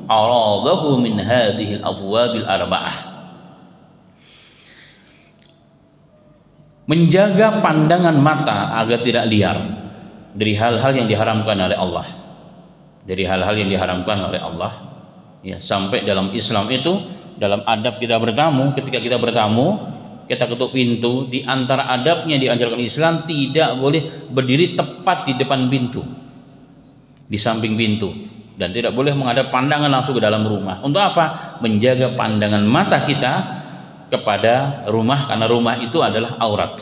aradahu min hadhihi al-abwabil arba'ah. Menjaga pandangan mata agar tidak liar dari hal-hal yang diharamkan oleh Allah. Dari hal-hal yang diharamkan oleh Allah. Ya, sampai dalam Islam itu, dalam adab kita bertamu, ketika kita bertamu, kita ketuk pintu, di antara adabnya diajarkan Islam tidak boleh berdiri tepat di depan pintu, di samping pintu, dan tidak boleh menghadap pandangan langsung ke dalam rumah. Untuk apa? Menjaga pandangan mata kita kepada rumah, karena rumah itu adalah aurat.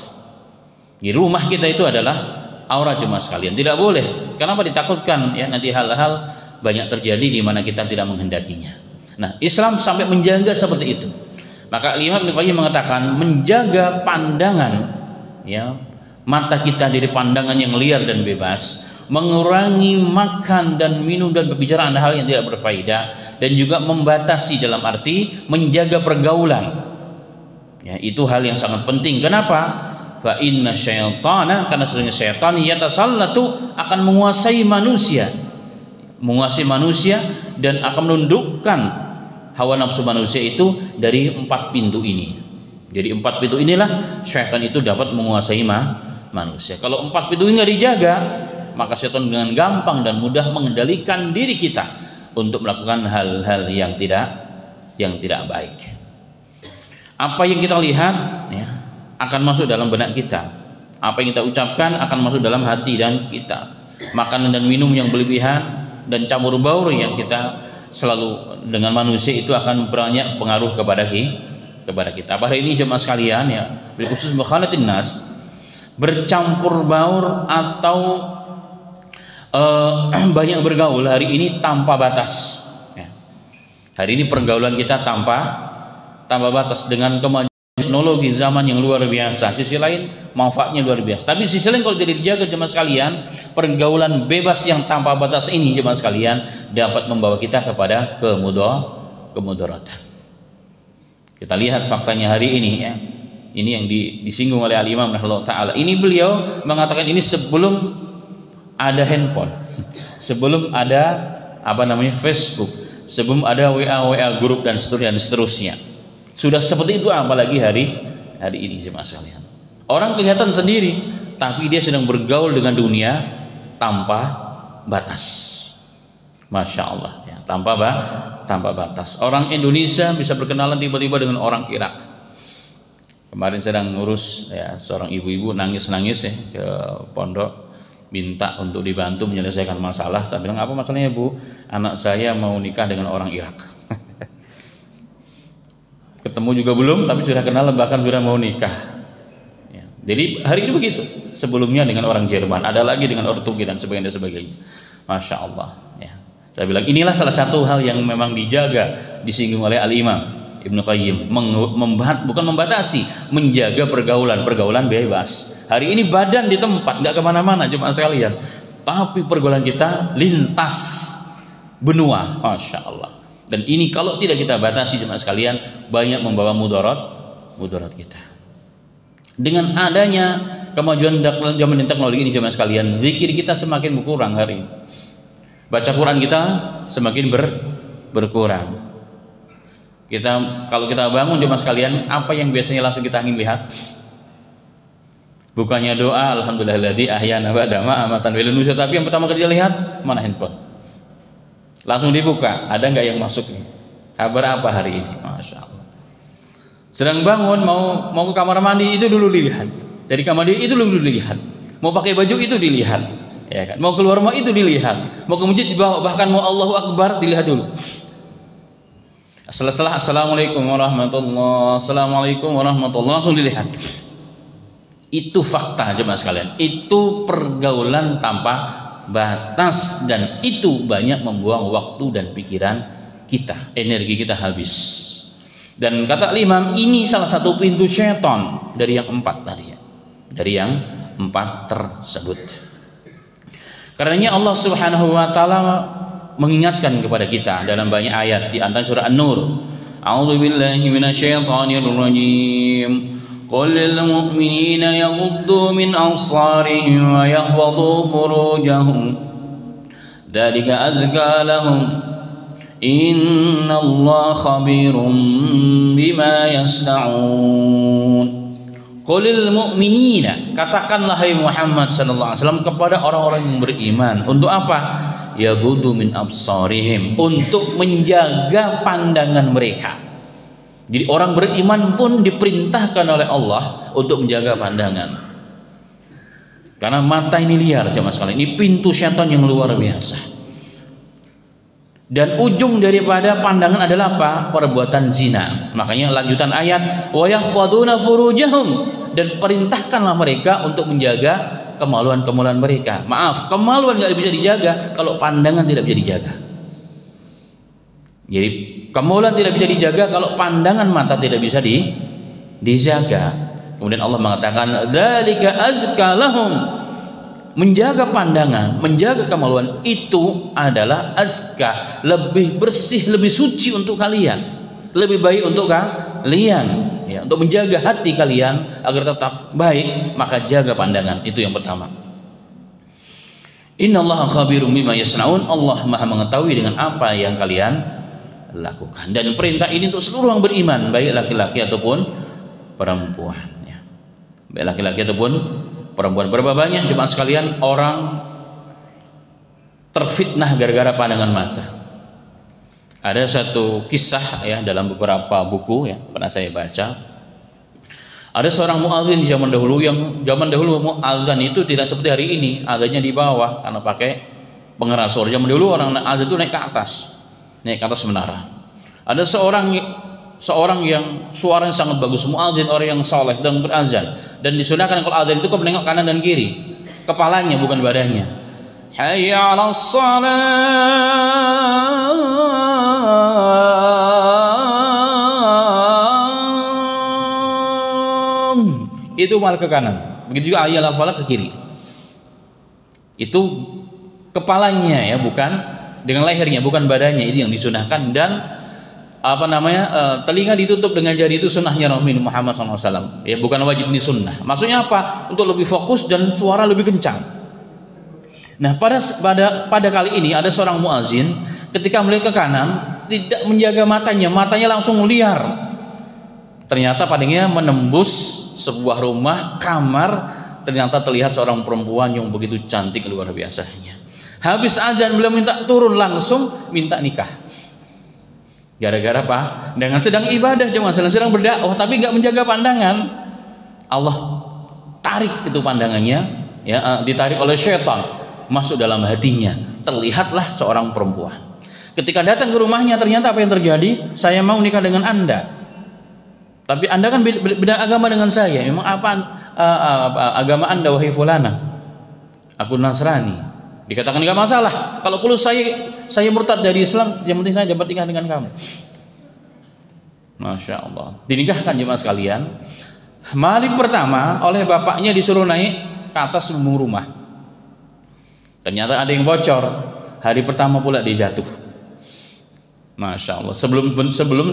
Di rumah kita itu adalah aurat jemaah sekalian. Tidak boleh. Kenapa ditakutkan? Ya, nanti hal-hal banyak terjadi di mana kita tidak menghendakinya. Nah, Islam sampai menjaga seperti itu. Maka Imam Ibnu Qayyim mengatakan menjaga pandangan, ya, mata kita dari pandangan yang liar dan bebas, mengurangi makan dan minum dan berbicara hal yang tidak berfaedah, dan juga membatasi dalam arti menjaga pergaulan. Ya, itu hal yang sangat penting. Kenapa? Fa inna syaitana, karena sesungguhnya syaitan yatasallatu, akan menguasai manusia, dan akan menundukkan hawa nafsu manusia itu dari 4 pintu ini. Jadi 4 pintu inilah syaitan itu dapat menguasai manusia. Kalau 4 pintu ini nggak dijaga, maka syaitan dengan gampang dan mudah mengendalikan diri kita untuk melakukan hal-hal yang tidak baik. Apa yang kita lihat, ya, akan masuk dalam benak kita. Apa yang kita ucapkan akan masuk dalam hati dan kita. Makanan dan minum yang berlebihan dan campur baur yang kita selalu dengan manusia itu akan banyak pengaruh kepada kita. Pada ini jemaah sekalian, ya, khusus mukhalatin nas, bercampur baur atau banyak bergaul hari ini tanpa batas. Ya. Hari ini pergaulan kita tanpa batas dengan kemajuan teknologi zaman yang luar biasa. Sisi lain manfaatnya luar biasa. Tapi sisi lain kalau tidak dijaga jemaah sekalian, pergaulan bebas yang tanpa batas ini jemaah sekalian dapat membawa kita kepada kemudaratan. Kita lihat faktanya hari ini, ya. Ini yang disinggung oleh Al-Imam rahimahullah taala. Ini beliau mengatakan ini sebelum ada handphone, sebelum ada Facebook, sebelum ada WA grup dan seterusnya. Sudah seperti itu, apalagi hari ini jemaah sekalian. Orang kelihatan sendiri, tapi dia sedang bergaul dengan dunia tanpa batas. Masya Allah, ya, tanpa batas. Orang Indonesia bisa berkenalan tiba-tiba dengan orang Irak. Kemarin sedang ngurus, ya, seorang ibu-ibu nangis-nangis, ya, ke pondok, minta untuk dibantu menyelesaikan masalah. Saya bilang, apa masalahnya Bu? Anak saya mau nikah dengan orang Irak. Ketemu juga belum, tapi sudah kenal, bahkan sudah mau nikah. Ya. Jadi hari ini begitu. Sebelumnya dengan orang Jerman, ada lagi dengan orang Turki dan sebagainya. Masya Allah. Ya. Saya bilang inilah salah satu hal yang memang dijaga, disinggung oleh Al-Imam Ibnu Qayyim. Bukan membatasi, menjaga pergaulan bebas. Hari ini badan di tempat, nggak kemana-mana jemaah sekalian. Tapi pergaulan kita lintas benua, Masya Allah. Dan ini kalau tidak kita batasi jemaah sekalian, banyak membawa mudarat kita. Dengan adanya kemajuan zaman teknologi ini jemaah sekalian, zikir kita semakin berkurang hari ini. Baca Quran kita semakin berkurang. Kalau kita bangun jemaah sekalian, apa yang biasanya langsung kita ingin lihat? Bukannya doa alhamdulillahilladzi ahyana ba'da ma amatan wa ilayhi nusyur, tapi yang pertama kali kita lihat mana handphone. Langsung dibuka, ada nggak yang masuk nih? Kabar apa hari ini? Masya Allah. Sedang bangun mau ke kamar mandi itu dulu dilihat. Dari kamar mandi itu dulu dilihat. Mau pakai baju itu dilihat. Ya kan? Mau keluar rumah itu dilihat. Mau ke masjid dibawa, bahkan mau Allahu Akbar dilihat dulu. Setelah Assalamualaikum warahmatullahi, Assalamualaikum warahmatullahi, langsung dilihat. Itu fakta jemaah sekalian. Itu pergaulan tanpa batas, dan itu banyak membuang waktu dan pikiran kita, energi kita habis. Dan kata Imam, ini salah satu pintu syaitan dari yang 4 tadi, ya. Dari yang 4 tersebut. Karenanya Allah Subhanahu wa taala mengingatkan kepada kita dalam banyak ayat, di antara surah An-Nur. A'udzubillahi minasyaitonir rajim. قل للمؤمنين يغضوا من أبصارهم ويحفظوا فروجهم ذلك أزكى لهم Innallaha khabirum bima yasna'un. Qulil mu'minina, katakanlah hai Muhammad sallallahu alaihi wasallam kepada orang-orang yang beriman, untuk apa? Yaghuddu min absarihim, untuk menjaga pandangan mereka. Jadi orang beriman pun diperintahkan oleh Allah untuk menjaga pandangan. Karena mata ini liar jemaah sekalian, ini pintu syaitan yang luar biasa. Dan ujung daripada pandangan adalah apa? Perbuatan zina. Makanya lanjutan ayat, wa yahfaduna furujahum, dan perintahkanlah mereka untuk menjaga kemaluan-kemaluan mereka. Maaf, kemaluan nggak bisa dijaga kalau pandangan tidak bisa dijaga. Jadi kemaluan tidak bisa dijaga kalau pandangan mata tidak bisa dijaga. Kemudian Allah mengatakan, dzalika azka lahum, menjaga pandangan, menjaga kemaluan itu adalah azka, lebih bersih, lebih suci untuk kalian, lebih baik untuk kalian, ya, untuk menjaga hati kalian agar tetap baik, maka jaga pandangan. Itu yang pertama. Innallaha khabirum bima yasnaun, Allah Maha mengetahui dengan apa yang kalian lakukan. Dan perintah ini untuk seluruh orang beriman, baik laki-laki ataupun perempuan, ya. Baik laki-laki ataupun perempuan. Berapa banyak jemaah sekalian orang terfitnah gara-gara pandangan mata. Ada satu kisah ya dalam beberapa buku ya pernah saya baca. Ada seorang muadzin di zaman dahulu, yang zaman dahulu muadzin itu tidak seperti hari ini, adanya di bawah karena pakai pengeras suara. Zaman dulu orang azan itu naik ke atas menara. Ada seorang yang suaranya sangat bagus, muadzin, orang yang saleh dan berazan, dan disunahkan kalau azan itu kau menengok kanan dan kiri, kepalanya bukan badannya. Hayya 'alas shalah, itu malah ke kanan. Begitu juga hayya 'alal falah ke kiri. Itu kepalanya ya, bukan dengan lehernya, bukan badannya. Itu yang disunahkan. Dan telinga ditutup dengan jari, itu sunnahnya Nabi Muhammad SAW, ya, bukan wajib, ini sunnah. Maksudnya apa? Untuk lebih fokus dan suara lebih kencang. Nah, pada kali ini ada seorang muazin ketika melihat ke kanan tidak menjaga matanya langsung liar. Ternyata padanya menembus sebuah rumah, kamar, ternyata terlihat seorang perempuan yang begitu cantik luar biasanya. Habis azan beliau minta turun, langsung minta nikah. Gara-gara apa? Dengan sedang ibadah, cuma sedang berdakwah, tapi nggak menjaga pandangan, Allah tarik itu pandangannya, ya, ditarik oleh syaitan masuk dalam hatinya. Terlihatlah seorang perempuan. Ketika datang ke rumahnya, ternyata apa yang terjadi? Saya mau nikah dengan Anda, tapi Anda kan beda agama dengan saya. Memang apa agama Anda wahai fulana? Aku Nasrani. Dikatakan nggak masalah, kalau perlu saya murtad dari Islam, yang penting saya dapat nikah dengan kamu. Masya Allah. Dinikahkan jemaah sekalian. Malam pertama oleh bapaknya disuruh naik ke atas lumbung rumah. Ternyata ada yang bocor. Hari pertama pula dia jatuh. Masya Allah. Sebelum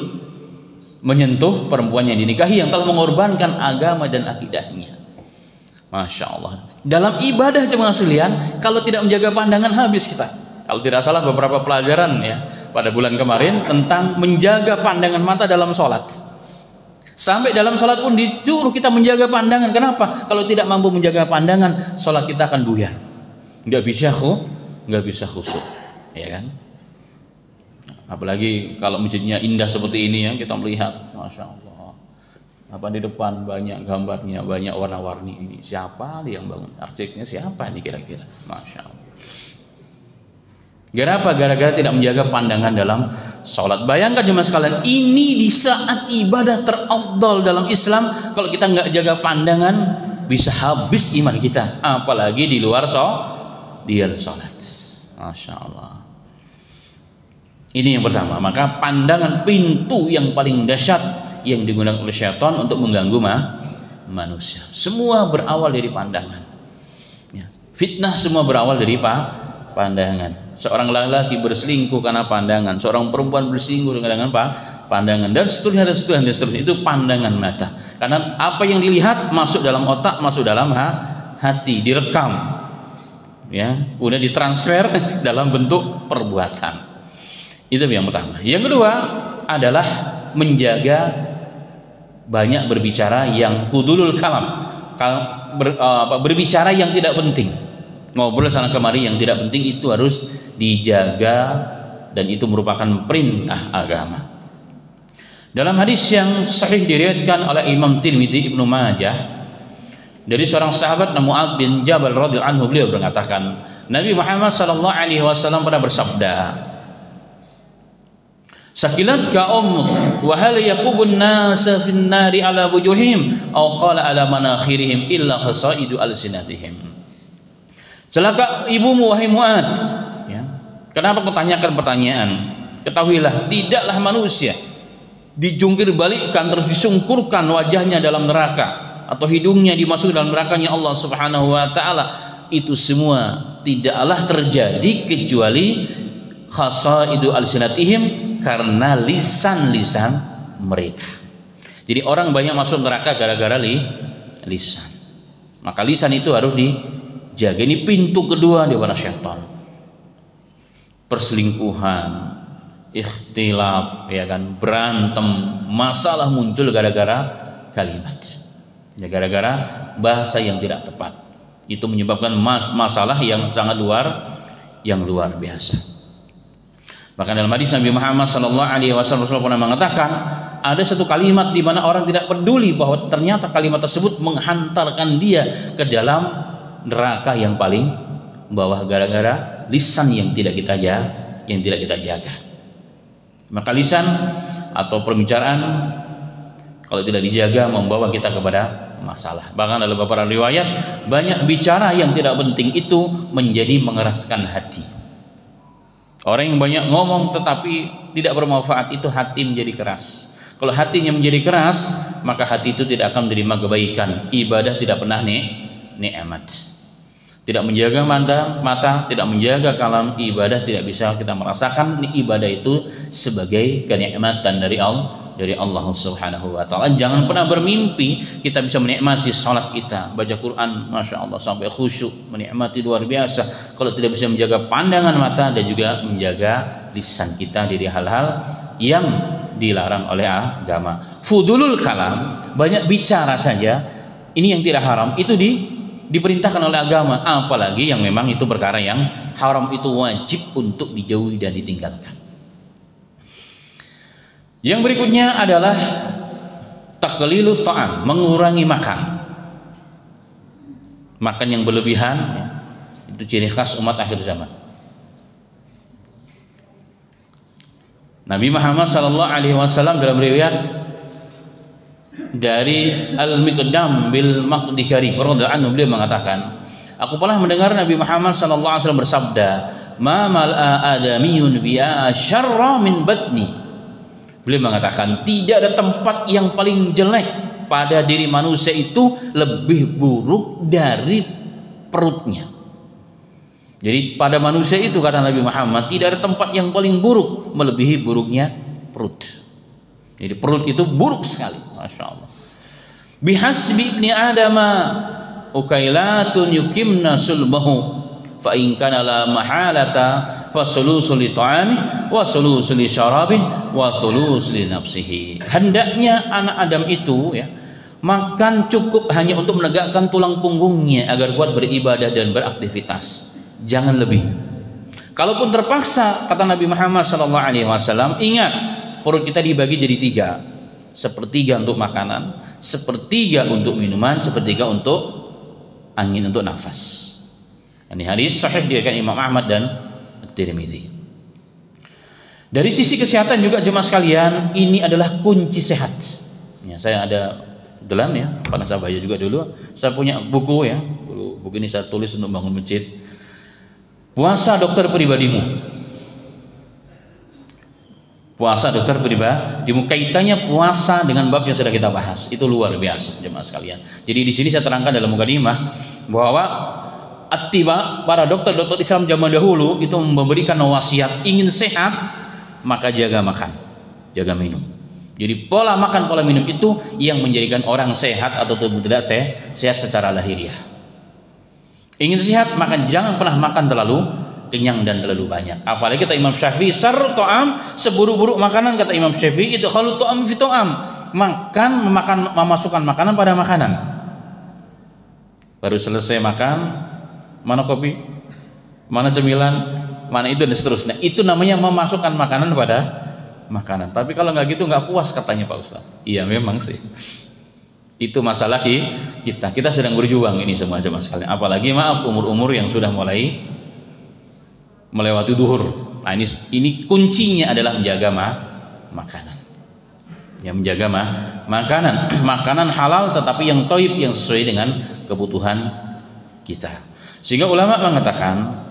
menyentuh perempuan yang dinikahi yang telah mengorbankan agama dan akidahnya. Masya Allah. Dalam ibadah jemaah sekalian, kalau tidak menjaga pandangan habis kita. Kalau tidak salah beberapa pelajaran ya pada bulan kemarin tentang menjaga pandangan mata dalam sholat. Sampai dalam sholat pun disuruh kita menjaga pandangan. Kenapa? Kalau tidak mampu menjaga pandangan, sholat kita akan buyar. Nggak bisa khusyuk, ya kan? Apalagi kalau masjidnya indah seperti ini ya, kita melihat, Masya Allah. Apa di depan banyak gambarnya, banyak warna-warni, ini siapa yang bangun arsiteknya, siapa ini kira-kira? Masya Allah. Gara-gara tidak menjaga pandangan dalam sholat. Bayangkan jemaah sekalian, ini di saat ibadah terafdal dalam Islam, kalau kita nggak jaga pandangan bisa habis iman kita, apalagi di luar sholat. Masya Allah. Ini yang pertama. Maka pandangan pintu yang paling dahsyat yang digunakan oleh syaitan untuk mengganggu manusia. Semua berawal dari pandangan. Ya. Fitnah semua berawal dari pandangan. Seorang laki-laki berselingkuh karena pandangan, seorang perempuan berselingkuh dengan pandangan, dan seterusnya. Itu pandangan mata. Karena apa yang dilihat masuk dalam otak, masuk dalam hati, direkam, ya, kemudian ditransfer dalam bentuk perbuatan. Itu yang pertama. Yang kedua adalah menjaga banyak berbicara yang hudulul kalam, berbicara yang tidak penting, ngobrol sana kemari yang tidak penting, itu harus dijaga, dan itu merupakan perintah agama. Dalam hadis yang sahih diriwayatkan oleh Imam Tirmidzi, Ibnu Majah, dari seorang sahabat Mu'adz bin Jabal radhiyallahu anhu, beliau mengatakan Nabi Muhammad sallallahu alaihi wasallam pernah bersabda, "Sakilatka ummuk wa hal yakubun nasa fin nari ala wujuhim aw qala ala manakhirihim illa khasaidu alsinatihim." Celaka ibumu wahai Mu'adz, ya. Kenapa kau tanyakan pertanyaan? Ketahuilah, tidaklah manusia dijungkir balikkan terus disungkurkan wajahnya dalam neraka, atau hidungnya dimasukkan dalam nerakanya Allah Subhanahu wa taala. Itu semua tidaklah terjadi kecuali khasaidu alsinatihim, karena lisan-lisan mereka. Jadi orang banyak masuk neraka gara-gara lisan. Maka lisan itu harus dijaga. Ini pintu kedua di mana syaitan. Perselingkuhan, ikhtilaf, ya kan, berantem, masalah muncul gara-gara kalimat, ya, gara-gara bahasa yang tidak tepat. Itu menyebabkan masalah yang sangat luar biasa. Bahkan dalam hadis Nabi Muhammad sallallahu alaihi wasallam pernah mengatakan, ada satu kalimat di mana orang tidak peduli bahwa ternyata kalimat tersebut menghantarkan dia ke dalam neraka yang paling bawah, gara-gara lisan yang tidak kita jaga. Maka lisan atau perbicaraan kalau tidak dijaga membawa kita kepada masalah. Bahkan dalam beberapa riwayat, banyak bicara yang tidak penting itu menjadi mengeraskan hati. Orang yang banyak ngomong tetapi tidak bermanfaat, itu hati menjadi keras. Kalau hatinya menjadi keras, maka hati itu tidak akan menerima kebaikan. Ibadah tidak pernah nikmat. Tidak menjaga mata, tidak menjaga kalam, ibadah tidak bisa kita merasakan ibadah itu sebagai kenikmatan dari Allah Subhanahu wa taala. Jangan pernah bermimpi kita bisa menikmati salat kita, baca Quran, masya Allah sampai khusyuk, menikmati luar biasa, kalau tidak bisa menjaga pandangan mata dan juga menjaga lisan kita dari hal-hal yang dilarang oleh agama. Fudulul kalam, banyak bicara saja, ini yang tidak haram, itu diperintahkan oleh agama. Apalagi yang memang itu perkara yang haram, itu wajib untuk dijauhi dan ditinggalkan. Yang berikutnya adalah taqlilut ta'am, mengurangi makan. Makan yang berlebihan, ya, itu ciri khas umat akhir zaman. Nabi Muhammad sallallahu alaihi wasallam dalam riwayat dari Al-Miqdam bil Maqdikari radhiyallahu anhu, beliau mengatakan, aku pernah mendengar Nabi Muhammad sallallahu alaihi wasallam bersabda, ma mal'a adamiyun bi'a syarra min batni. Beliau mengatakan, tidak ada tempat yang paling jelek pada diri manusia itu lebih buruk dari perutnya. Jadi pada manusia itu, kata Nabi Muhammad, tidak ada tempat yang paling buruk melebihi buruknya perut. Jadi perut itu buruk sekali, masya Allah. Bihasbi ibni adama ukailatun yukimna sulbahu fa in kana la mahalata fa sulusul li ta'ami wa sulusul li syarabi wa sulus li nafsihi. Hendaknya anak Adam itu, ya, makan cukup hanya untuk menegakkan tulang punggungnya agar kuat beribadah dan beraktivitas, jangan lebih. Kalaupun terpaksa, kata Nabi Muhammad SAW, ingat, perut kita dibagi jadi 3, sepertiga untuk makanan, sepertiga untuk minuman, sepertiga untuk angin, untuk nafas. Ini hadis sahih diriwayatkan Imam Ahmad dan Tirmidzi. Dari sisi kesehatan juga jemaah sekalian, ini adalah kunci sehat. Ya, saya ada dalam, ya, pernah saya baca juga dulu. Saya punya buku, ya, buku ini saya tulis untuk bangun masjid. Puasa dokter pribadimu. Puasa dokter pribadimu, kaitannya puasa dengan bab yang sudah kita bahas. Itu luar biasa jemaah sekalian. Jadi di sini saya terangkan dalam mukadimah bahwa attiba, para dokter-dokter Islam zaman dahulu itu memberikan wasiat, ingin sehat maka jaga makan, jaga minum. Jadi pola makan, pola minum itu yang menjadikan orang sehat atau tidak sehat secara lahiriah. Ingin sehat maka jangan pernah makan terlalu kenyang dan terlalu banyak. Apalagi kata Imam Syafi'i, syarrut ta'am, seburuk-buruk makanan kata Imam Syafi'i itu khalut ta'am fi ta'am, memasukkan makanan pada makanan. Baru selesai makan, mana kopi, mana cemilan, mana itu dan seterusnya. Itu namanya memasukkan makanan pada makanan. Tapi kalau nggak gitu nggak puas katanya Pak Ustaz. Iya memang sih. Itu masalah kita sedang berjuang ini semua jemaah sekalian. Apalagi maaf umur-umur yang sudah mulai melewati duhur. Nah, ini kuncinya adalah menjaga makanan. Yang menjaga makanan, makanan halal tetapi yang thayyib, yang sesuai dengan kebutuhan kita. Sehingga ulama mengatakan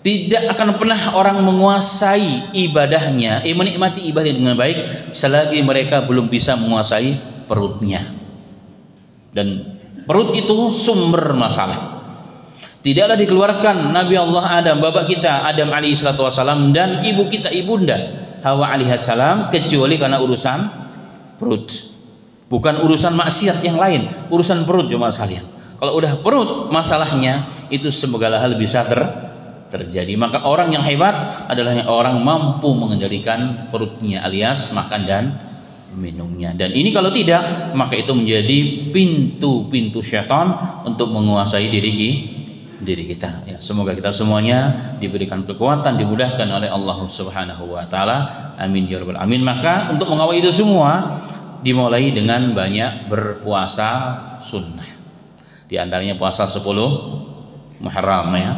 tidak akan pernah orang menguasai ibadahnya, menikmati ibadah dengan baik selagi mereka belum bisa menguasai perutnya. Dan perut itu sumber masalah. Tidaklah dikeluarkan Nabi Allah Adam, bapak kita Adam alaihi salatu wasalam, dan ibu kita ibunda Hawa alaihi salam kecuali karena urusan perut. Bukan urusan maksiat yang lain, urusan perut jemaah sekalian. Kalau udah perut masalahnya, itu segala hal bisa terjadi. Maka orang yang hebat adalah yang orang mampu mengendalikan perutnya alias makan dan minumnya. Dan ini kalau tidak, maka itu menjadi pintu-pintu syaitan untuk menguasai diri kita. Ya, semoga kita semuanya diberikan kekuatan, dimudahkan oleh Allah Subhanahu wa taala. Amin ya rabbal alamin. Maka untuk mengawal itu semua dimulai dengan banyak berpuasa sunnah. Di antaranya puasa 10 Muharram ya.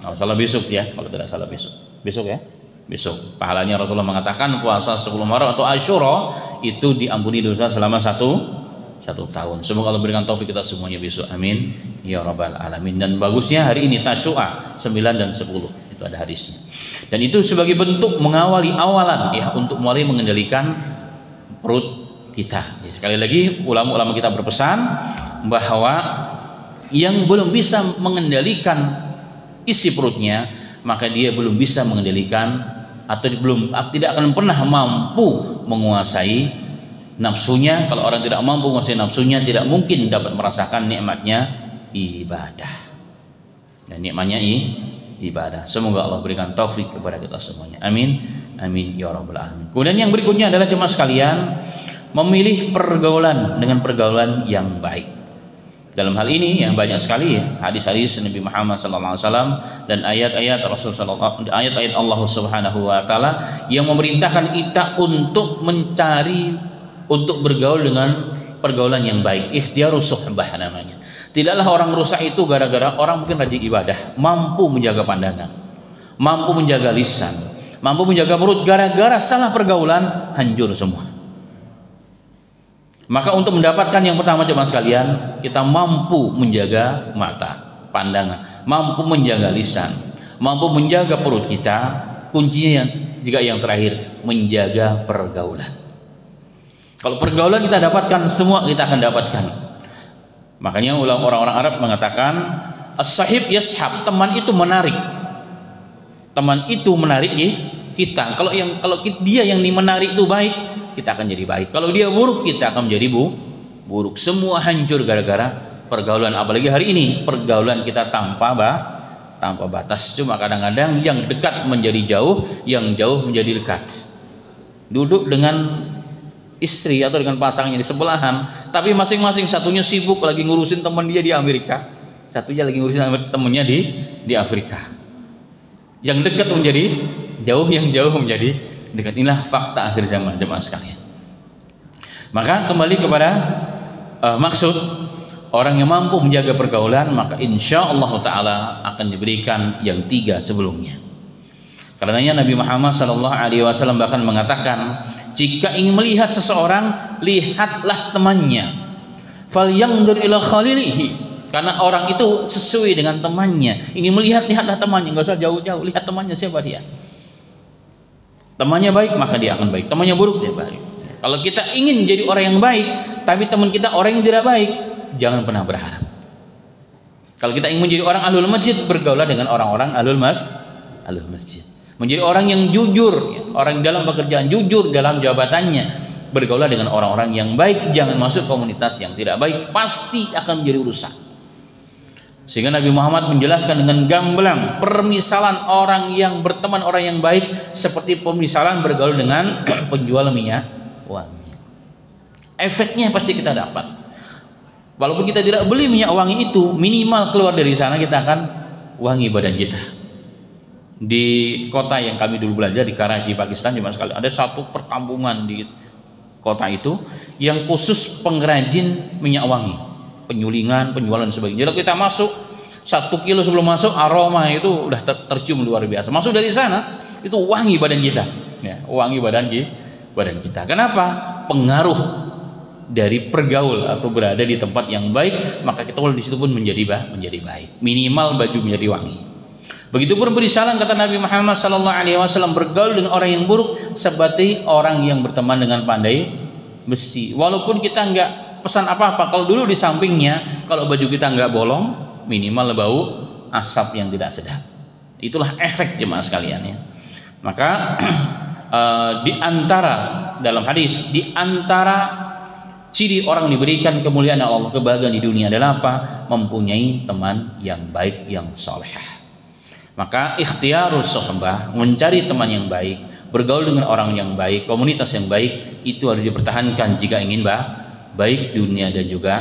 Kalau salah besok ya, kalau tidak salah besok ya. Besok pahalanya Rasulullah mengatakan puasa 10 Muharram atau Asyura itu diampuni dosa selama satu tahun. Semoga Allah berikan taufik kita semuanya besok. Amin ya rabbal alamin. Dan bagusnya hari ini Tasyu'a 9 dan 10 itu ada hadisnya. Dan itu sebagai bentuk mengawali awalan ya untuk mulai mengendalikan perut kita. Ya, sekali lagi ulama-ulama kita berpesan bahwa yang belum bisa mengendalikan isi perutnya, maka dia belum bisa mengendalikan atau tidak akan pernah mampu menguasai nafsunya. Kalau orang tidak mampu menguasai nafsunya, tidak mungkin dapat merasakan nikmatnya ibadah. Dan nikmatnya ibadah. Semoga Allah berikan taufik kepada kita semuanya. Amin. Amin ya rabbal alamin. Kemudian yang berikutnya adalah jemaah sekalian, memilih pergaulan dengan pergaulan yang baik. Dalam hal ini yang banyak sekali ya hadis-hadis Nabi Muhammad SAW dan ayat-ayat ayat-ayat Allah Subhanahu wa taala yang memerintahkan kita untuk bergaul dengan pergaulan yang baik. Ikhtiarus suhbah namanya. Tidaklah orang rusak itu gara-gara orang mungkin rajin ibadah, mampu menjaga pandangan, mampu menjaga lisan, mampu menjaga mulut, gara-gara salah pergaulan hancur semua. Maka untuk mendapatkan yang pertama jemaah sekalian, kita mampu menjaga mata, pandangan, mampu menjaga lisan, mampu menjaga perut kita. Kuncinya juga yang terakhir, menjaga pergaulan. Kalau pergaulan kita dapatkan, semua kita akan dapatkan. Makanya orang-orang Arab mengatakan as-sahib yashab, teman itu menarik. Teman itu menarik kita. Kalau dia yang menarik itu baik, kita akan jadi baik. Kalau dia buruk, kita akan menjadi buruk. Semua hancur gara-gara pergaulan. Apalagi hari ini pergaulan kita tanpa batas. Cuma kadang-kadang yang dekat menjadi jauh, yang jauh menjadi dekat. Duduk dengan istri atau dengan pasangannya di sebelahan, tapi masing-masing satunya sibuk lagi ngurusin teman dia di Amerika, satunya lagi ngurusin temannya di Afrika. Yang dekat menjadi jauh, yang jauh menjadi dekat. Inilah fakta akhir zaman jemaah sekalian. Maka kembali kepada maksud orang yang mampu menjaga pergaulan, maka insya Allah Taala akan diberikan yang 3 sebelumnya. Karenanya Nabi Muhammad SAW bahkan mengatakan, jika ingin melihat seseorang, lihatlah temannya. Falyanzur ila khalilihi, karena orang itu sesuai dengan temannya. Ingin melihat, lihatlah temannya, nggak usah jauh-jauh, lihat temannya siapa dia. Temannya baik, maka dia akan baik. Temannya buruk, dia baik. Kalau kita ingin jadi orang yang baik, tapi teman kita orang yang tidak baik, jangan pernah berharap. Kalau kita ingin menjadi orang ahlul masjid, bergaulah dengan orang-orang ahlul masjid. Menjadi orang yang jujur, orang dalam pekerjaan, jujur dalam jabatannya, bergaulah dengan orang-orang yang baik. Jangan masuk komunitas yang tidak baik, pasti akan menjadi rusak. Sehingga Nabi Muhammad menjelaskan dengan gamblang permisalan orang yang berteman orang yang baik seperti permisalan bergaul dengan penjual minyak wangi. Efeknya pasti kita dapat. Walaupun kita tidak beli minyak wangi itu, minimal keluar dari sana kita akan wangi badan kita. Di kota yang kami dulu belajar di Karachi, Pakistan, cuma sekali ada satu perkampungan di kota itu yang khusus pengrajin minyak wangi, penyulingan, penjualan dan sebagainya. Jadi kita masuk 1 kilo sebelum masuk aroma itu udah tercium luar biasa. Masuk dari sana itu wangi badan kita, ya, wangi badan kita. Kenapa? Pengaruh dari pergaul atau berada di tempat yang baik, maka kita di situ pun menjadi baik. Minimal baju menjadi wangi. Begitupun berisalan kata Nabi Muhammad SAW, bergaul dengan orang yang buruk seperti orang yang berteman dengan pandai besi. Walaupun kita nggak pesan apa-apa, kalau dulu di sampingnya, kalau baju kita nggak bolong, minimal bau asap yang tidak sedap. Itulah efek jemaah sekalian ya. Maka di antara dalam hadis, di antara ciri orang diberikan kemuliaan Allah, kebahagiaan di dunia adalah apa? Mempunyai teman yang baik, yang saleh. Maka ikhtiarus sohbah, mencari teman yang baik, bergaul dengan orang yang baik, komunitas yang baik, itu harus dipertahankan jika ingin baik dunia dan juga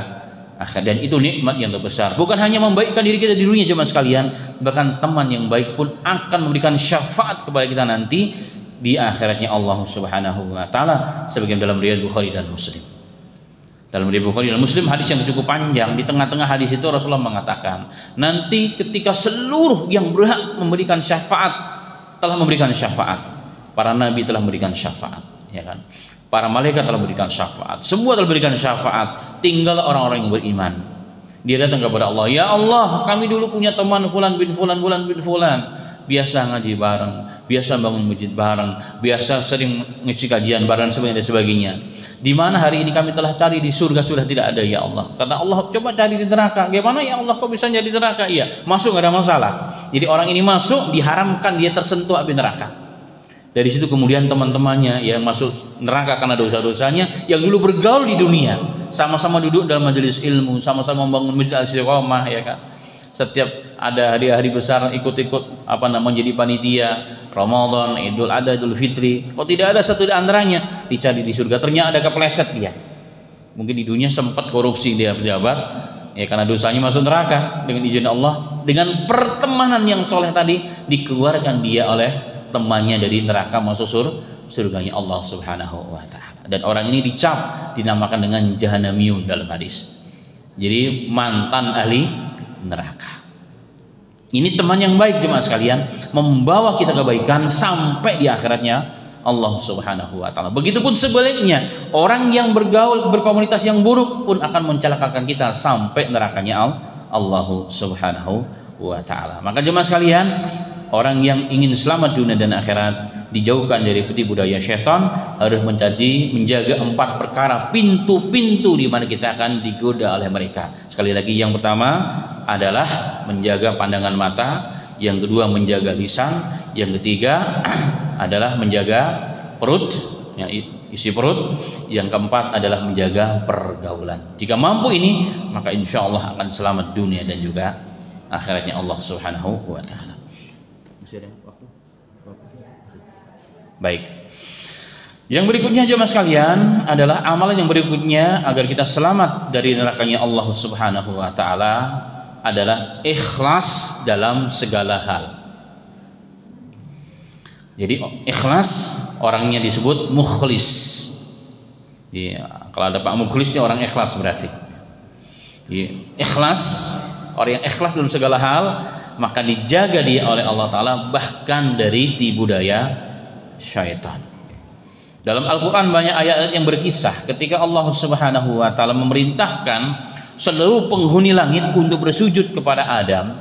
akhirat. Dan itu nikmat yang terbesar. Bukan hanya membaikkan diri kita di dunia jemaah sekalian, bahkan teman yang baik pun akan memberikan syafaat kepada kita nanti di akhiratnya Allah Subhanahu wa taala, sebagaimana dalam riwayat Bukhari dan Muslim. Dalam riwayat Bukhari dan Muslim, hadis yang cukup panjang, di tengah-tengah hadis itu Rasulullah mengatakan, nanti ketika seluruh yang berhak memberikan syafaat telah memberikan syafaat, para nabi telah memberikan syafaat, ya kan? Para malaikat telah memberikan syafaat, semua telah memberikan syafaat, tinggal orang-orang yang beriman. Dia datang kepada Allah, ya Allah, kami dulu punya teman fulan bin fulan, biasa ngaji bareng, biasa bangun masjid bareng, biasa sering ngisi kajian bareng dan sebagainya. Di mana hari ini kami telah cari di surga sudah tidak ada ya Allah. Kata Allah, coba cari di neraka. Gimana ya Allah, kok bisa jadi neraka? Iya, masuk nggak ada masalah. Jadi orang ini masuk, diharamkan dia tersentuh api neraka. Dari situ kemudian teman-temannya yang masuk neraka karena dosa-dosanya, yang dulu bergaul di dunia, sama-sama duduk dalam majelis ilmu, sama-sama membangun masjid al-istiqomah, ya kan. Setiap ada hari-hari besar ikut-ikut jadi panitia Ramadan, Idul Adha, Idul Fitri. Kok tidak ada satu di antaranya dicari di surga? Ternyata ada kepleset dia. Mungkin di dunia sempat korupsi dia pejabat, ya karena dosanya masuk neraka. Dengan izin Allah, dengan pertemanan yang soleh tadi, dikeluarkan dia oleh temannya dari neraka masuk surganya Allah Subhanahu wa taala. Dan orang ini dicap, dinamakan dengan Jahannamiyun dalam hadis. Jadi mantan ahli neraka. Ini teman yang baik jemaah sekalian, membawa kita kebaikan sampai di akhiratnya Allah Subhanahu wa taala. Begitupun sebaliknya, orang yang bergaul berkomunitas yang buruk pun akan mencelakakan kita sampai nerakanya Allah Subhanahu wa taala. Maka jemaah sekalian, orang yang ingin selamat dunia dan akhirat, dijauhkan dari tipu daya syaitan, harus menjaga 4 perkara, pintu-pintu di mana kita akan digoda oleh mereka. Sekali lagi, yang pertama adalah menjaga pandangan mata, yang kedua menjaga lisan, yang ketiga adalah menjaga perut, ya, isi perut, yang keempat adalah menjaga pergaulan. Jika mampu ini, maka insya Allah akan selamat dunia dan juga akhiratnya Allah Subhanahu wa taala. Masih ada waktu? Baik. Yang berikutnya jemaah sekalian adalah amalan yang berikutnya agar kita selamat dari nerakanya Allah Subhanahu wa taala adalah ikhlas dalam segala hal. Jadi ikhlas orangnya disebut mukhlis. Ya, kalau ada Pak Mukhlis ini orang ikhlas berarti. Ya, ikhlas, orang yang ikhlas dalam segala hal, maka dijaga dia oleh Allah Ta'ala bahkan dari tipu daya syaitan. Dalam Al-Quran banyak ayat yang berkisah ketika Allah Subhanahu wa Ta'ala memerintahkan seluruh penghuni langit untuk bersujud kepada Adam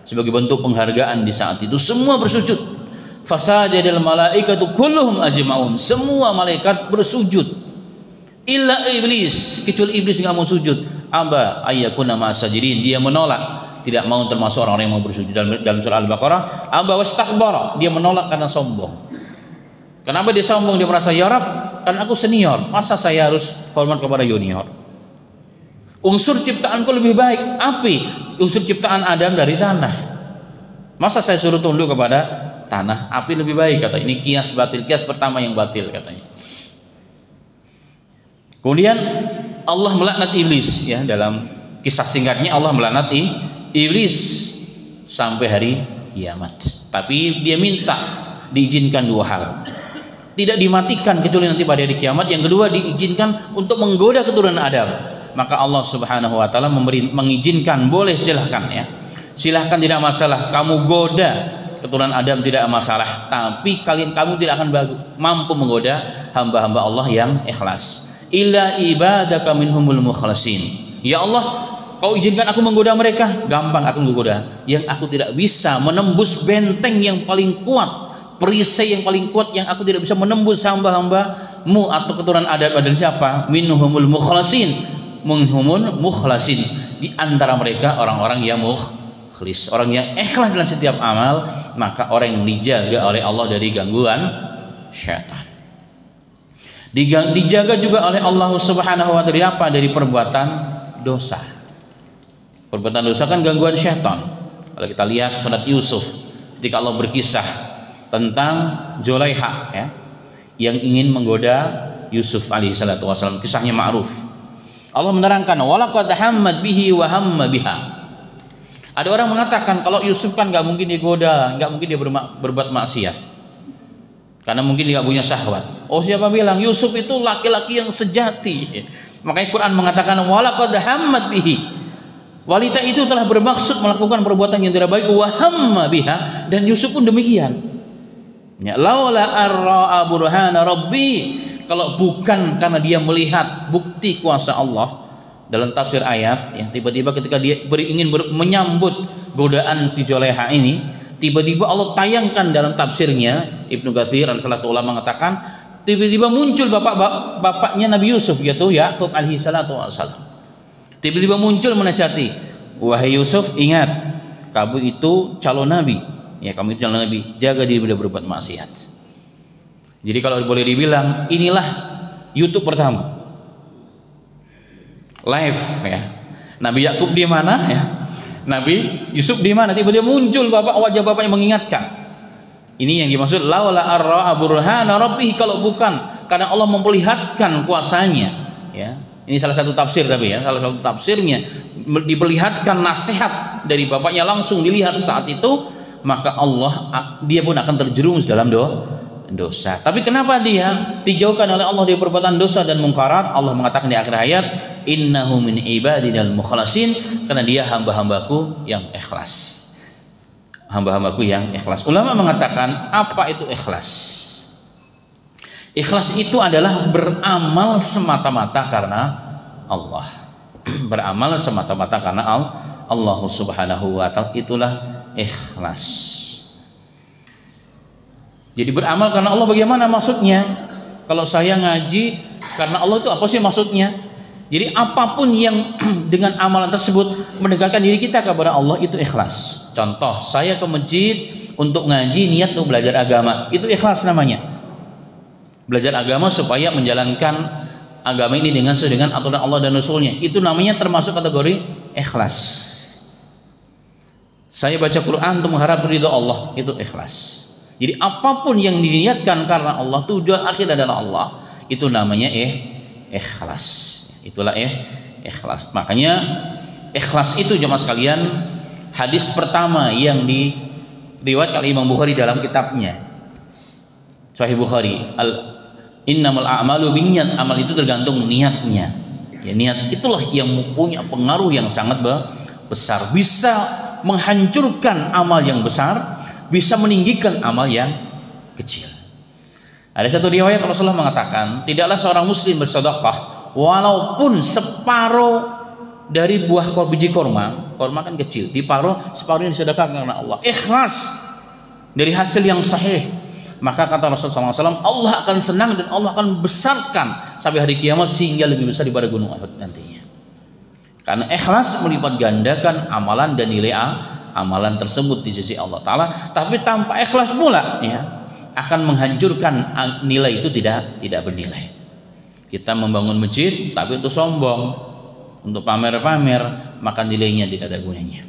sebagai bentuk penghargaan di saat itu. Semua bersujud. Fasajadal malaikatu kulluhum ajmaun. Semua malaikat bersujud. Illa iblis, kecuali iblis enggak mau sujud. Aba ayyakuna ma'asajidin. Dia menolak, tidak mau termasuk orang yang mau bersujud. Dalam surah Al-Baqarah, aba wastakbara. Dia menolak karena sombong. Kenapa dia sombong? Dia merasa, ya Rabb, karena aku senior, masa saya harus hormat kepada junior? Unsur ciptaanku lebih baik api, unsur ciptaan Adam dari tanah. Masa saya suruh tunduk kepada tanah? Api lebih baik, kata. Ini kias batil, kias pertama yang batil, katanya. Kemudian Allah melaknat iblis, ya, dalam kisah singkatnya Allah melaknat iblis sampai hari kiamat. Tapi dia minta diizinkan dua hal. Tidak dimatikan kecuali nanti pada hari kiamat. Yang kedua, diizinkan untuk menggoda keturunan Adam. Maka Allah Subhanahu wa taala mengizinkan, boleh, silahkan, ya. Silahkan, tidak masalah. Kamu goda keturunan Adam, tidak masalah. Tapi kamu tidak akan mampu menggoda hamba-hamba Allah yang ikhlas. Illa ibadaka minhumul mukhlasin. Ya Allah, kau izinkan aku menggoda mereka, gampang aku menggoda. Yang aku tidak bisa menembus benteng yang paling kuat, perisai yang paling kuat, yang aku tidak bisa menembus hamba-hambamu atau keturunan Adam adalah siapa? Minhumul mukhlasin. Minhumul mukhlasin. Di antara mereka orang-orang yang mukhlis, orang yang ikhlas dalam setiap amal. Maka orang yang dijaga oleh Allah dari gangguan syaitan. Dijaga juga oleh Allah Subhanahu wa taala apa? Dari perbuatan dosa. Perbuatan dosa kan gangguan syaitan. Kalau kita lihat surat Yusuf, ketika Allah berkisah tentang Zulaiha, ya, yang ingin menggoda Yusuf alaihi salatu wasallam, kisahnya ma'ruf. Allah menerangkan, walaqad hammat bihi wa hamma biha. Ada orang mengatakan kalau Yusuf kan nggak mungkin digoda, nggak mungkin dia berbuat maksiat, karena mungkin dia nggak punya syahwat. Oh, siapa bilang? Yusuf itu laki-laki yang sejati. Makanya Quran mengatakan walaqad hammat bihi. Wanita itu telah bermaksud melakukan perbuatan yang tidak baik, wa hamma biha, dan Yusuf pun demikian. Ya, laula arra'a burhana rabbi, kalau bukan karena dia melihat bukti kuasa Allah. Dalam tafsir ayat, ya, tiba-tiba ketika dia ingin menyambut godaan si Zulaiha ini, tiba-tiba Allah tayangkan dalam tafsirnya, Ibnu Katsir dan salah satu ulama mengatakan, tiba-tiba muncul bapaknya Nabi Yusuf, yaitu Yakub alaihi salatu wassalam. Tiba-tiba muncul menasihati, wahai Yusuf, ingat, kamu itu calon nabi, ya, kamu itu calon nabi, jaga diri dari berbuat maksiat. Jadi kalau boleh dibilang, inilah YouTube pertama live, ya. Nabi Yakub di mana, ya? Nabi Yusuf di mana? Tiba-tiba muncul wajah bapak yang mengingatkan. Ini yang dimaksud laula arra'a burhana rabbih, kalau bukan karena Allah memperlihatkan kuasanya, ya. Ini salah satu tafsir, tapi ya, salah satu tafsirnya diperlihatkan nasihat dari bapaknya langsung dilihat saat itu, maka dia pun akan terjerumus dalam dosa. Tapi kenapa dia dijauhkan oleh Allah dari perbuatan dosa dan mungkarat? Allah mengatakan di akhir ayat, innahu min ibadinal mukhlasin, karena dia hamba-hambaku yang ikhlas. Hamba-hambaku yang ikhlas. Ulama mengatakan, apa itu ikhlas? Ikhlas itu adalah beramal semata-mata karena Allah. Beramal semata-mata karena Allah Subhanahu wa taala, itulah ikhlas. Jadi beramal karena Allah bagaimana maksudnya? Kalau saya ngaji karena Allah itu apa sih maksudnya? Jadi apapun yang dengan amalan tersebut mendekatkan diri kita kepada Allah, itu ikhlas. Contoh, saya ke masjid untuk ngaji, niat untuk belajar agama, itu ikhlas namanya. Belajar agama supaya menjalankan agama ini sesuai dengan aturan Allah dan Rasulnya, itu namanya termasuk kategori ikhlas. Saya baca Quran untuk mengharap ridha Allah, itu ikhlas. Jadi apapun yang diniatkan karena Allah, tujuan akhir adalah Allah, itu namanya ikhlas. Itulah ikhlas. Makanya ikhlas itu, jemaah sekalian, hadis pertama yang diriwayatkan oleh Imam Bukhari dalam kitabnya Sahih Bukhari, innamal a'malu binniyat, amal itu tergantung niatnya. Ya, niat itulah yang punya pengaruh yang sangat besar, bisa menghancurkan amal yang besar, bisa meninggikan amal yang kecil. Ada satu riwayat Rasulullah mengatakan, tidaklah seorang muslim bersedekah walaupun separuh dari buah biji korma kan kecil, separuhnya disedekahkan karena Allah, ikhlas dari hasil yang sahih. Maka kata Rasulullah SAW, Allah akan senang dan Allah akan besarkan sampai hari kiamat, sehingga lebih besar daripada gunung Uhud nantinya. Karena ikhlas melipat gandakan amalan dan nilai amalan tersebut di sisi Allah Ta'ala. Tapi tanpa ikhlas pula, ya, akan menghancurkan nilai itu, tidak bernilai. Kita membangun masjid tapi itu sombong, untuk pamer-pamer, maka nilainya tidak ada gunanya.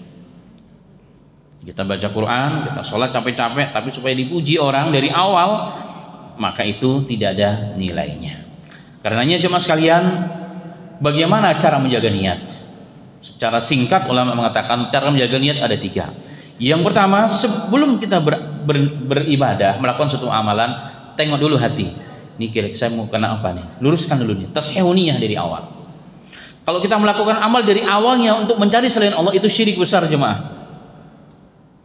Kita baca Quran, kita sholat capek-capek, tapi supaya dipuji orang dari awal, maka itu tidak ada nilainya. Karenanya jemaah sekalian, bagaimana cara menjaga niat? Secara singkat ulama mengatakan cara menjaga niat ada 3. Yang pertama, sebelum kita beribadah, melakukan suatu amalan, tengok dulu hati. Ini kira saya mau kena apa nih? Luruskan dulu nih. Tashehuniyah dari awal. Kalau kita melakukan amal dari awalnya untuk mencari selain Allah, itu syirik besar jemaah.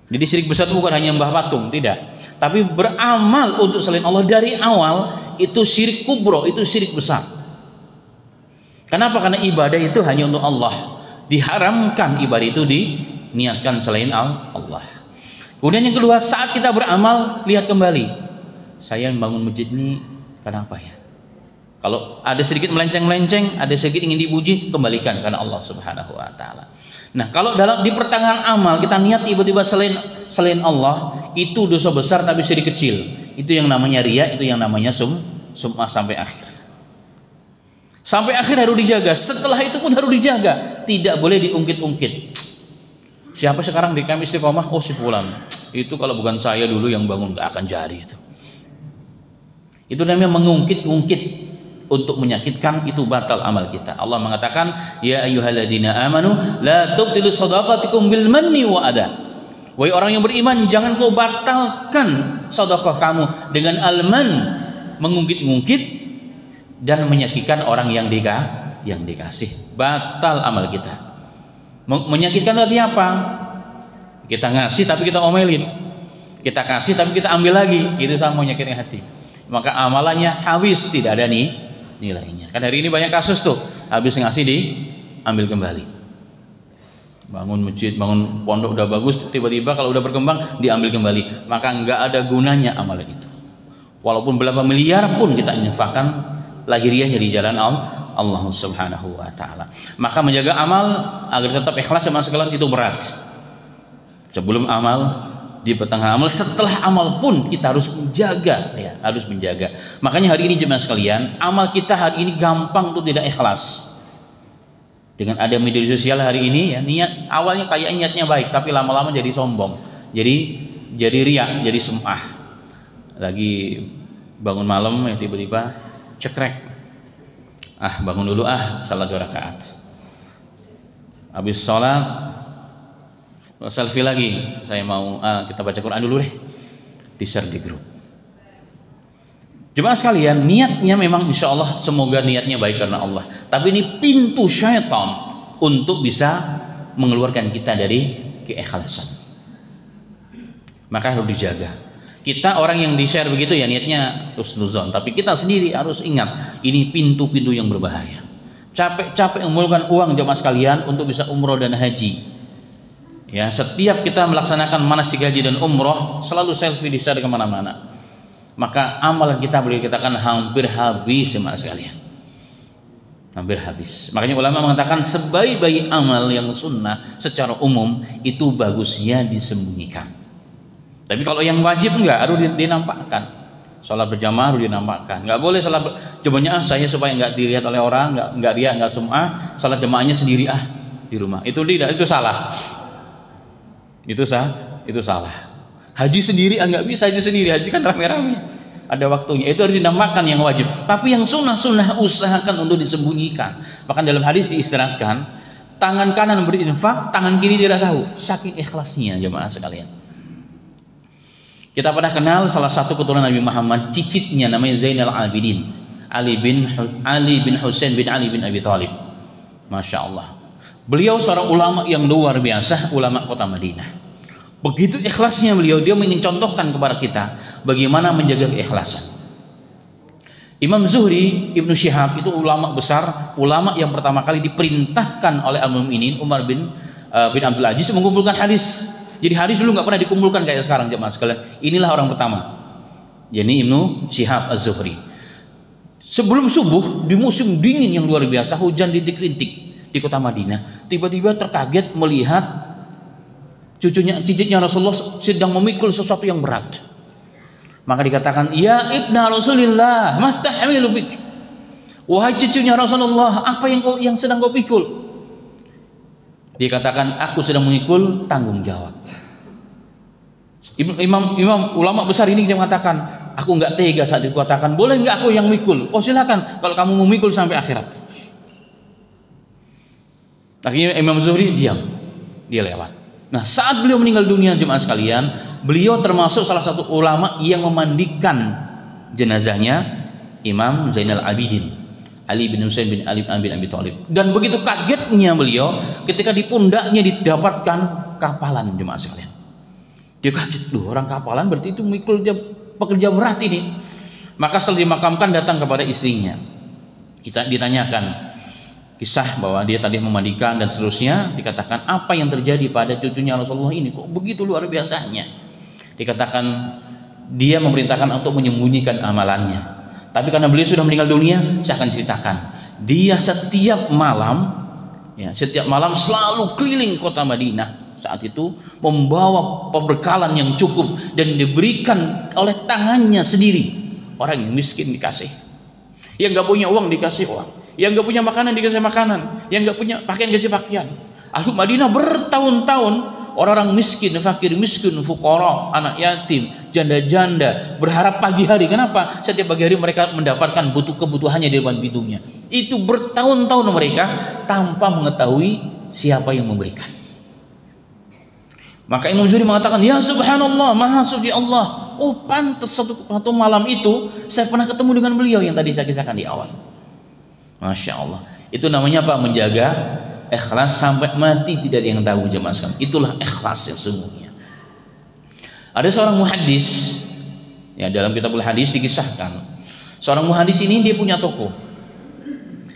Jadi syirik besar itu bukan hanya mbah patung, tidak. Tapi beramal untuk selain Allah dari awal, itu syirik kubro, itu syirik besar. Kenapa? Karena ibadah itu hanya untuk Allah. Diharamkan ibadah itu diniatkan selain Allah. Kemudian yang kedua, saat kita beramal, lihat kembali. Saya membangun masjid ini karena apa ya? Kalau ada sedikit melenceng-melenceng, ada sedikit ingin dipuji, kembalikan karena Allah Subhanahu wa taala. Nah, kalau di pertengahan amal kita niat tiba-tiba selain Allah, itu dosa besar tapi syirik kecil. Itu yang namanya riya, itu yang namanya sum'ah sampai akhir. Sampai akhir harus dijaga. Setelah itu pun harus dijaga. Tidak boleh diungkit-ungkit. Siapa sekarang di kami istiqomah? Oh si fulan. Itu kalau bukan saya dulu yang bangun, nggak akan jadi itu. Itu namanya mengungkit-ungkit. Untuk menyakitkan, itu batal amal kita. Allah mengatakan, ya ayyuhalladzina amanu la tubtilu shadaqatikum bil manni wa adha. Wahai orang yang beriman, jangan kau batalkan sedekah kamu dengan alman, mengungkit-ungkit dan menyakitkan orang yang dikasih. Batal amal kita. Menyakitkan artinya apa? Kita ngasih tapi kita omelin. Kita kasih tapi kita ambil lagi. Itu sama menyakitkan hati. Maka amalannya habis, tidak ada nilainya. Kan hari ini banyak kasus tuh, habis ngasih diambil kembali. Bangun masjid, bangun pondok udah bagus, tiba-tiba kalau udah berkembang diambil kembali. Maka nggak ada gunanya amalan itu. Walaupun berapa miliar pun kita infakkan lahiriahnya di jalan Allah Subhanahu wa taala. Maka menjaga amal agar tetap ikhlas sama sekalian itu berat. Sebelum amal, di pertengahan amal, setelah amal pun kita harus menjaga, ya, harus menjaga. Makanya hari ini jemaah sekalian, amal kita hari ini gampang untuk tidak ikhlas. Dengan ada media sosial hari ini, ya, niat awalnya kayak niatnya baik, tapi lama-lama jadi sombong, jadi riya, jadi sum'ah. Lagi bangun malam, ya tiba-tiba cekrek, bangun dulu, salat 2 rakaat. Habis sholat selfie lagi, saya mau kita baca Quran dulu deh, di-share di grup. Jemaah sekalian, niatnya memang insya Allah semoga niatnya baik karena Allah, tapi ini pintu syaitan untuk bisa mengeluarkan kita dari keikhlasan. Maka harus dijaga. Kita orang yang di-share begitu ya niatnya husnuzon, tapi kita sendiri harus ingat ini pintu-pintu yang berbahaya. Capek-capek mengumpulkan uang jemaah sekalian untuk bisa umroh dan haji. Ya, setiap kita melaksanakan manasik haji dan umroh selalu selfie di-share kemana-mana. Maka amalan kita boleh dikatakan hampir habis jemaah sekalian. Hampir habis. Makanya ulama mengatakan sebaik-baik amal yang sunnah secara umum itu bagusnya disembunyikan. Tapi kalau yang wajib enggak, harus dinampakkan. Sholat berjamaah harus dinampakkan. Enggak boleh sholat jemaahnya saya supaya enggak dilihat oleh orang, enggak riya, enggak sum'ah, sholat jemaahnya sendiri di rumah. Itu tidak, itu salah. Itu salah. Haji sendiri nggak bisa, haji sendiri, haji kan rame-rame, ada waktunya, itu harus dinampakkan yang wajib. Tapi yang sunnah usahakan untuk disembunyikan. Bahkan dalam hadis diistirahatkan, tangan kanan berinfak, tangan kiri tidak tahu, saking ikhlasnya jemaah sekalian. Kita pernah kenal salah satu keturunan Nabi Muhammad, cicitnya namanya Zainal Abidin, Ali bin Husain bin Ali bin Abi Thalib. Masya Allah. Beliau seorang ulama yang luar biasa, ulama kota Madinah. Begitu ikhlasnya beliau, dia ingin contohkan kepada kita bagaimana menjaga keikhlasan. Imam Zuhri, Ibnu Syihab itu ulama besar, ulama yang pertama kali diperintahkan oleh Al-Mu'minin Umar bin Abdul Aziz mengumpulkan hadis. Jadi hadis dulu nggak pernah dikumpulkan kayak sekarang jemaah sekalian. Inilah orang pertama. Jadi Ibnu Syihab Az-Zuhri. Sebelum subuh di musim dingin yang luar biasa, hujan rintik-rintik di kota Madinah, tiba-tiba terkaget melihat cicitnya Rasulullah sedang memikul sesuatu yang berat. Maka dikatakan, ya ibna Rasulillah, ma tahmilu bik. Wahai cucunya Rasulullah, apa yang sedang kau pikul? Dia katakan, aku sedang memikul tanggung jawab. Imam ulama besar ini dia mengatakan, aku nggak tega saat dikatakan, boleh nggak aku yang mikul? Oh silakan, kalau kamu mau mikul sampai akhirat. Akhirnya Imam Zuhri diam, dia lewat. Nah saat beliau meninggal dunia jemaah sekalian, beliau termasuk salah satu ulama yang memandikan jenazahnya Imam Zainal Abidin Ali bin Husain bin Ali bin Abi Thalib. Dan begitu kagetnya beliau ketika di pundaknya didapatkan kapalan jemaah sekalian. Dia kaget, loh orang kapalan berarti itu mikul dia pekerja berat ini. Maka setelah dimakamkan datang kepada istrinya. Kita ditanyakan kisah bahwa dia tadi memandikan dan seterusnya. Dikatakan apa yang terjadi pada cucunya Rasulullah ini, kok begitu luar biasanya. Dikatakan dia memerintahkan untuk menyembunyikan amalannya. Tapi karena beliau sudah meninggal dunia, saya akan ceritakan. Dia setiap malam selalu keliling kota Madinah saat itu, membawa pembekalan yang cukup dan diberikan oleh tangannya sendiri. Orang yang miskin dikasih, yang nggak punya uang dikasih uang, yang nggak punya makanan dikasih makanan, yang nggak punya pakaian dikasih pakaian. Ahlu Madinah bertahun-tahun orang-orang miskin, fakir miskin, fuqara, anak yatim, janda-janda berharap pagi hari. Kenapa? Setiap pagi hari mereka mendapatkan kebutuhannya di depan pintunya. Itu bertahun-tahun mereka tanpa mengetahui siapa yang memberikan. Maka Imam Zuhri mengatakan, ya subhanallah, maha suci Allah. Oh pantas satu malam itu saya pernah ketemu dengan beliau yang tadi saya kisahkan di awal. Masya Allah. Itu namanya apa? Menjaga ikhlas sampai mati, tidak ada yang tahu jemaah sekalian. Itulah ikhlas yang sesungguhnya. Ada seorang muhaddis, ya dalam kitabul hadis dikisahkan, seorang muhaddis ini dia punya toko.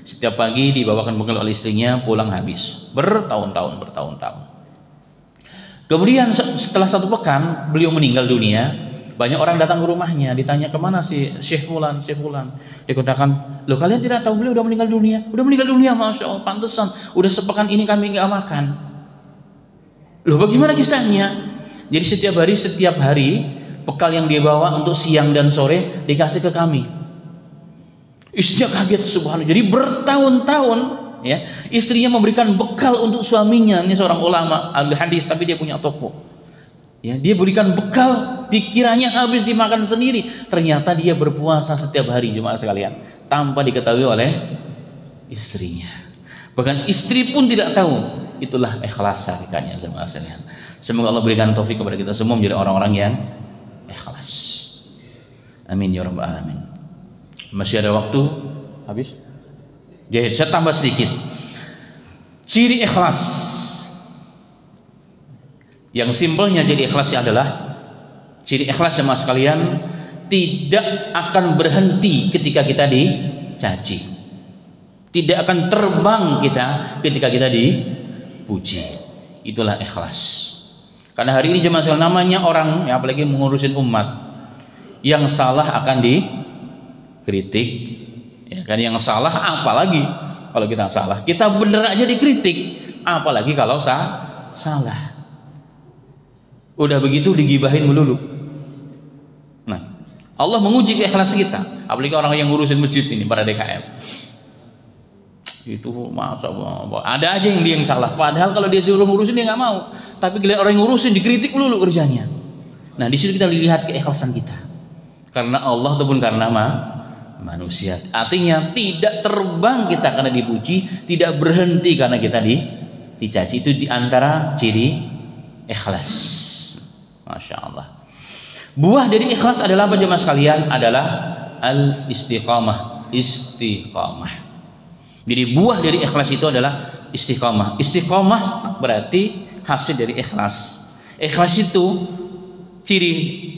Setiap pagi dibawakan bekal oleh istrinya, pulang habis bertahun-tahun. Kemudian setelah satu pekan beliau meninggal dunia. Banyak orang datang ke rumahnya, ditanya kemana si Syekh Fulan. Dia katakan, loh kalian tidak tahu beliau udah meninggal dunia? Udah meninggal dunia, masya Allah, pantesan. Udah sepekan ini kami nggak makan. Loh bagaimana kisahnya? Jadi setiap hari bekal yang dia bawa untuk siang dan sore dikasih ke kami. Istrinya kaget, subhanallah. Jadi bertahun-tahun ya istrinya memberikan bekal untuk suaminya. Ini seorang ulama ahli hadis tapi dia punya toko. Ya, dia berikan bekal, dikiranya habis dimakan sendiri. Ternyata dia berpuasa setiap hari jemaah sekalian tanpa diketahui oleh istrinya. Bahkan istri pun tidak tahu. Itulah ikhlas hakikatnya jemaah sekalian. Semoga Allah berikan taufik kepada kita semua menjadi orang-orang yang ikhlas. Amin ya rabbal alamin. Masih ada waktu? Habis? Jadi saya tambah sedikit. Ciri ikhlas. Yang simpelnya jadi ikhlasnya adalah, ciri ikhlas jemaah sekalian, tidak akan berhenti ketika kita dicaci, tidak akan terbang kita ketika kita dipuji. Itulah ikhlas. Karena hari ini jemaah sekalian namanya orang ya, apalagi mengurusin umat, yang salah akan dikritik ya kan, yang salah apalagi kalau kita salah, kita bener aja dikritik, apalagi kalau salah. Udah begitu digibahin melulu. Nah, Allah menguji keikhlasan kita. Apalagi orang yang ngurusin masjid ini, para DKM. Itu masa ada aja yang dia yang salah. Padahal kalau dia suruh ngurusin dia nggak mau. Tapi giliran orang yang ngurusin dikritik melulu kerjanya. Nah, di situ kita lihat keikhlasan kita. Karena Allah ataupun karena manusia. Artinya tidak terbang kita karena dipuji, tidak berhenti karena kita dicaci. Itu diantara ciri ikhlas. Masya Allah. Buah dari ikhlas adalah apa jemaah sekalian? Adalah al-istiqamah. Jadi buah dari ikhlas itu adalah istiqamah. Istiqamah berarti hasil dari ikhlas. Ikhlas itu ciri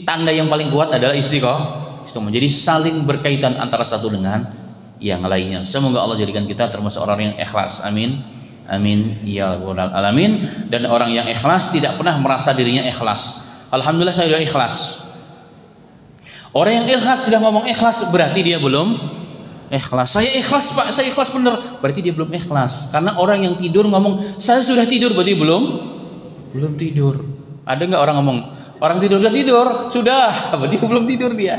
tanda yang paling kuat adalah istiqamah. Jadi saling berkaitan antara satu dengan yang lainnya. Semoga Allah jadikan kita termasuk orang yang ikhlas. Amin. Amin ya rabbal alamin. Dan orang yang ikhlas tidak pernah merasa dirinya ikhlas. Alhamdulillah saya sudah ikhlas. Orang yang ikhlas sudah ngomong ikhlas berarti dia belum ikhlas. Saya ikhlas Pak, saya ikhlas benar, berarti dia belum ikhlas. Karena orang yang tidur ngomong saya sudah tidur berarti belum tidur. Ada nggak orang ngomong orang tidur sudah berarti belum tidur dia.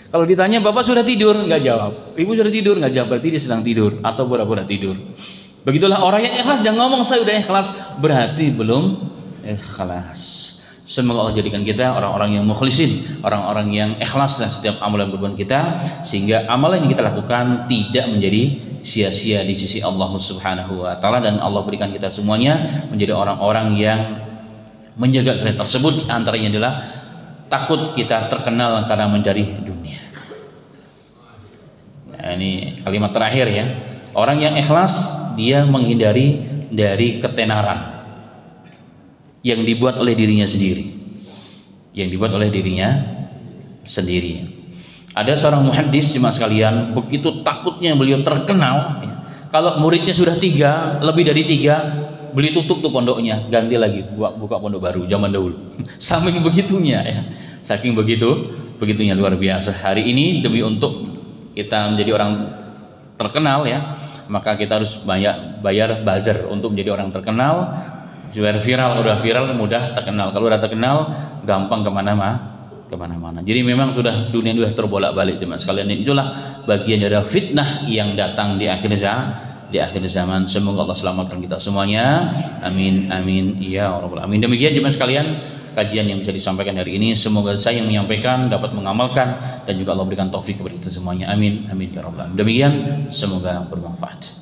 Kalau ditanya Bapak sudah tidur nggak jawab, Ibu sudah tidur nggak jawab, berarti dia sedang tidur atau pura-pura tidur. Begitulah orang yang ikhlas, jangan ngomong saya udah ikhlas, berarti belum ikhlas. Semoga Allah jadikan kita orang-orang yang mukhlisin, orang-orang yang ikhlas dalam setiap amalan perbuatan kita, sehingga amalan yang kita lakukan tidak menjadi sia-sia di sisi Allah Subhanahu wa taala, dan Allah berikan kita semuanya menjadi orang-orang yang menjaga keris tersebut. Antaranya adalah takut kita terkenal karena mencari dunia. Nah, ini kalimat terakhir ya. Orang yang ikhlas dia menghindari dari ketenaran yang dibuat oleh dirinya sendiri. Yang dibuat oleh dirinya sendiri. Ada seorang muhaddis jemaah sekalian, begitu takutnya beliau terkenal ya. Kalau muridnya sudah 3, lebih dari 3, beli tutup tuh pondoknya, ganti lagi buka pondok baru zaman dahulu. Saking begitunya ya. Saking begitunya luar biasa. Hari ini demi untuk kita menjadi orang terkenal ya, maka kita harus bayar buzzer untuk menjadi orang terkenal. Biar viral, udah viral mudah terkenal. Kalau udah terkenal gampang kemana-mana. Jadi memang sudah dunia sudah terbolak-balik jemaah sekalian. Itulah bagian dari fitnah yang datang di akhir zaman. Semoga Allah selamatkan kita semuanya. Amin amin ya rabbal alamin. Demikian jemaah sekalian kajian yang bisa disampaikan hari ini. Semoga saya yang menyampaikan dapat mengamalkan dan juga Allah berikan taufik kepada kita semuanya. Amin amin ya rabbal alamin. Demikian, semoga bermanfaat.